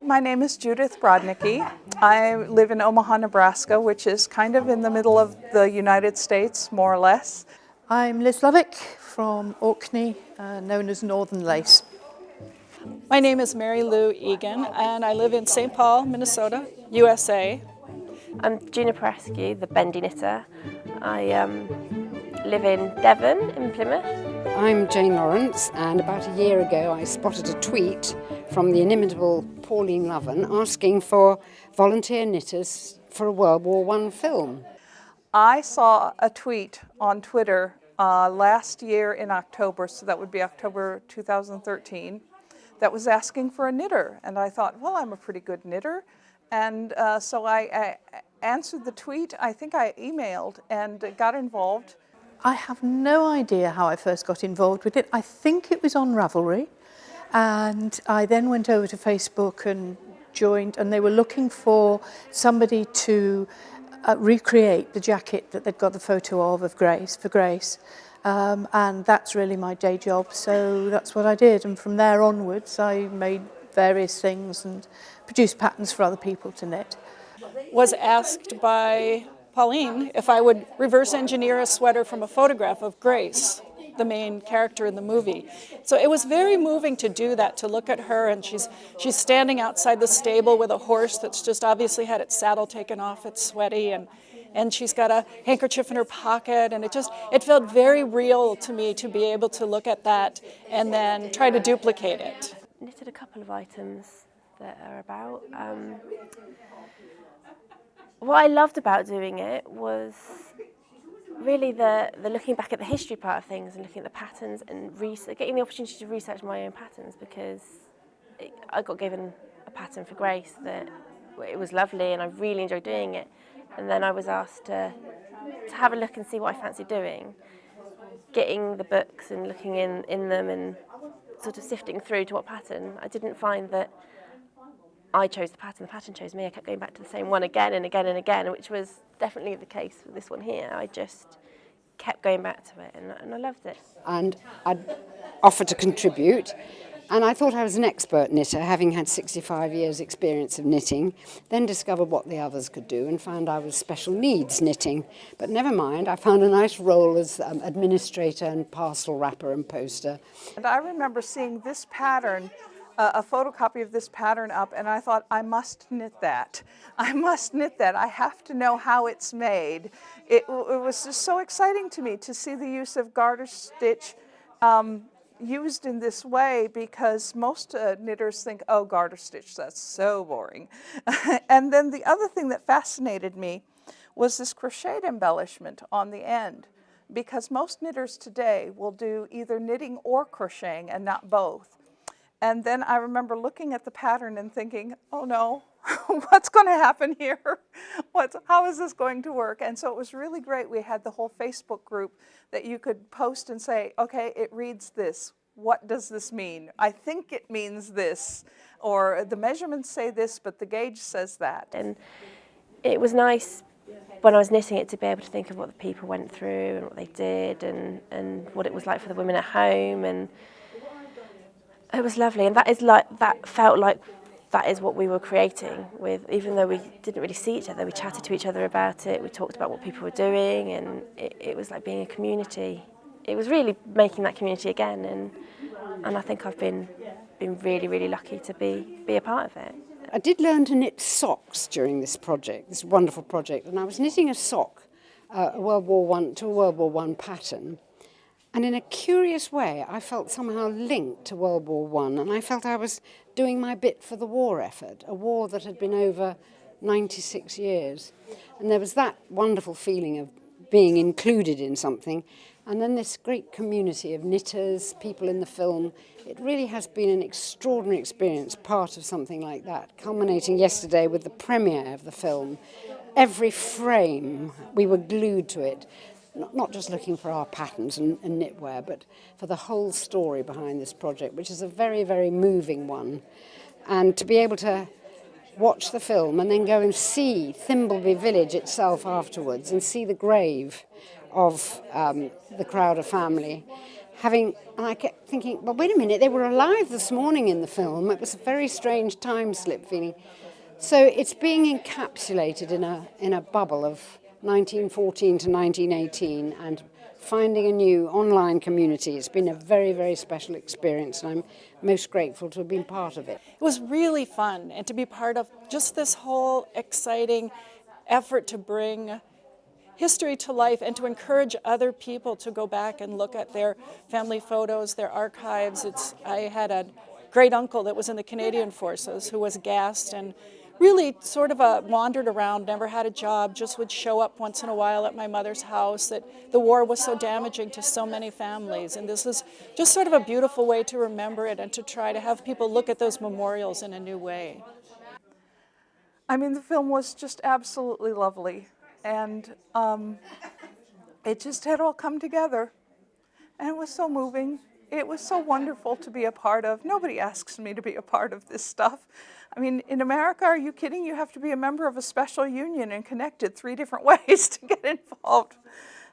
My name is Judith Brodnicki. I live in Omaha, Nebraska, which is kind of in the middle of the United States, more or less. I'm Liz Lovick from Orkney, known as Northern Lace. My name is Mary Lou Egan, and I live in St. Paul, Minnesota, USA. I'm Gina Parescu, the bendy knitter. I live in Devon, in Plymouth. I'm Jane Lawrence, and about a year ago I spotted a tweet from the inimitable Pauline Loven asking for volunteer knitters for a World War I film. I saw a tweet on Twitter last year in October, so that would be October 2013, that was asking for a knitter. And I thought, well, I'm a pretty good knitter. And so I answered the tweet. I think I emailed and got involved. I have no idea how I first got involved with it. I think it was on Ravelry, and I then went over to Facebook and joined, and they were looking for somebody to recreate the jacket that they'd got the photo of Grace, for Grace. And that's really my day job, so that's what I did. And from there onwards, I made various things and produced patterns for other people to knit. Was asked by Pauline if I would reverse engineer a sweater from a photograph of Grace, the main character in the movie. So it was very moving to do that, to look at her, and she's standing outside the stable with a horse that's just obviously had its saddle taken off, it's sweaty, and she's got a handkerchief in her pocket, and it felt very real to me to be able to look at that and then try to duplicate it. Knitted a couple of items that are about. What I loved about doing it was really the looking back at the history part of things and looking at the patterns and getting the opportunity to research my own patterns, because I got given a pattern for Grace that it was lovely and I really enjoyed doing it. And then I was asked to have a look and see what I fancied doing. Getting the books and looking in them and sort of sifting through to what pattern. I didn't find that I chose the pattern chose me. I kept going back to the same one again and again and again, which was definitely the case with this one here. I just kept going back to it, and I loved it. And I'd offered to contribute, and I thought I was an expert knitter, having had 65 years experience of knitting, then discovered what the others could do and found I was special needs knitting. But never mind, I found a nice role as administrator and parcel wrapper and poster. And I remember seeing this pattern, a photocopy of this pattern up, and I thought, I must knit that. I must knit that. I have to know how it's made. It was just so exciting to me to see the use of garter stitch used in this way, because most knitters think, oh, garter stitch, that's so boring. And then the other thing that fascinated me was this crocheted embellishment on the end, because most knitters today will do either knitting or crocheting and not both. And then I remember looking at the pattern and thinking, oh no, what's going to happen here? How is this going to work? And so it was really great. We had the whole Facebook group that you could post and say, okay, it reads this. What does this mean? I think it means this. Or the measurements say this, but the gauge says that. And it was nice when I was knitting it to be able to think of what the people went through and what they did and what it was like for the women at home. And it was lovely, and that felt like that is what we were creating with, even though we didn't really see each other, we chatted to each other about it, we talked about what people were doing, and it was like being a community. It was really making that community again, and I think I've been really, really lucky to be a part of it. I did learn to knit socks during this project, this wonderful project, and I was knitting a sock, to a World War I pattern. And in a curious way, I felt somehow linked to World War I, and I felt I was doing my bit for the war effort, a war that had been over 96 years. And there was that wonderful feeling of being included in something. And then this great community of knitters, people in the film. It really has been an extraordinary experience, part of something like that, culminating yesterday with the premiere of the film. Every frame, we were glued to it. Not just looking for our patterns and knitwear, but for the whole story behind this project, which is a very, very moving one. And to be able to watch the film and then go and see Thimbleby village itself afterwards and see the grave of the Crowder family and I kept thinking, well, wait a minute, they were alive this morning in the film. It was a very strange time slip feeling. So it's being encapsulated in a bubble of 1914 to 1918 and finding a new online community. It's been a very, very special experience, and I'm most grateful to have been part of it. It was really fun, and to be part of just this whole exciting effort to bring history to life and to encourage other people to go back and look at their family photos, their archives. I had a great uncle that was in the Canadian Forces who was gassed and really sort of wandered around, never had a job, just would show up once in a while at my mother's house, that the war was so damaging to so many families. And this is just sort of a beautiful way to remember it and to try to have people look at those memorials in a new way. I mean, the film was just absolutely lovely, and it just had all come together, and it was so moving. It was so wonderful to be a part of. Nobody asks me to be a part of this stuff. I mean, in America, are you kidding? You have to be a member of a special union and connected 3 different ways to get involved.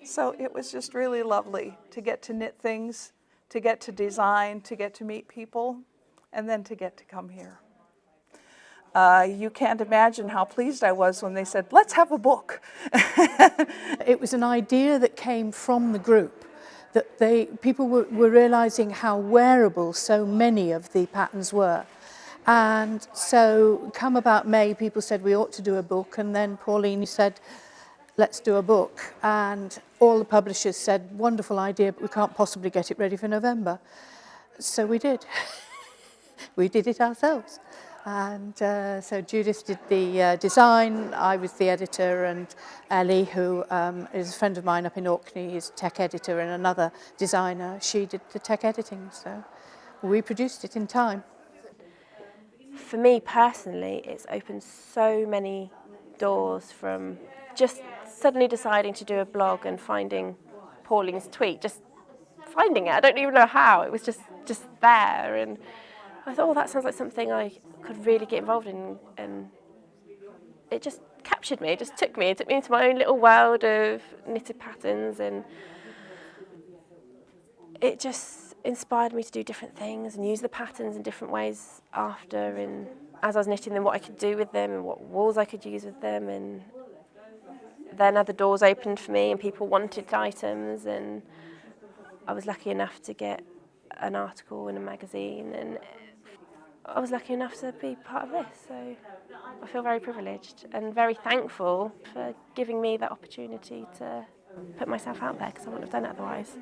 So it was just really lovely to get to knit things, to get to design, to get to meet people, and then to get to come here. You can't imagine how pleased I was when they said, let's have a book. It was an idea that came from the group, that people were realizing how wearable so many of the patterns were. And so come about May, people said we ought to do a book, and then Pauline said, let's do a book. And all the publishers said, wonderful idea, but we can't possibly get it ready for November. So we did. We did it ourselves. And so Judith did the design, I was the editor, and Ellie, who is a friend of mine up in Orkney, is tech editor, and another designer, she did the tech editing. So we produced it in time. For me personally, it's opened so many doors, from just suddenly deciding to do a blog and finding Pauline's tweet, just finding it. I don't even know how, it was just there, and I thought, oh, that sounds like something I could really get involved in, and it just captured me, it took me into my own little world of knitted patterns, and it just inspired me to do different things and use the patterns in different ways after, and as I was knitting them, what I could do with them and what walls I could use with them, and then other doors opened for me and people wanted items, and I was lucky enough to get an article in a magazine, and I was lucky enough to be part of this, so I feel very privileged and very thankful for giving me that opportunity to put myself out there, because I wouldn't have done it otherwise.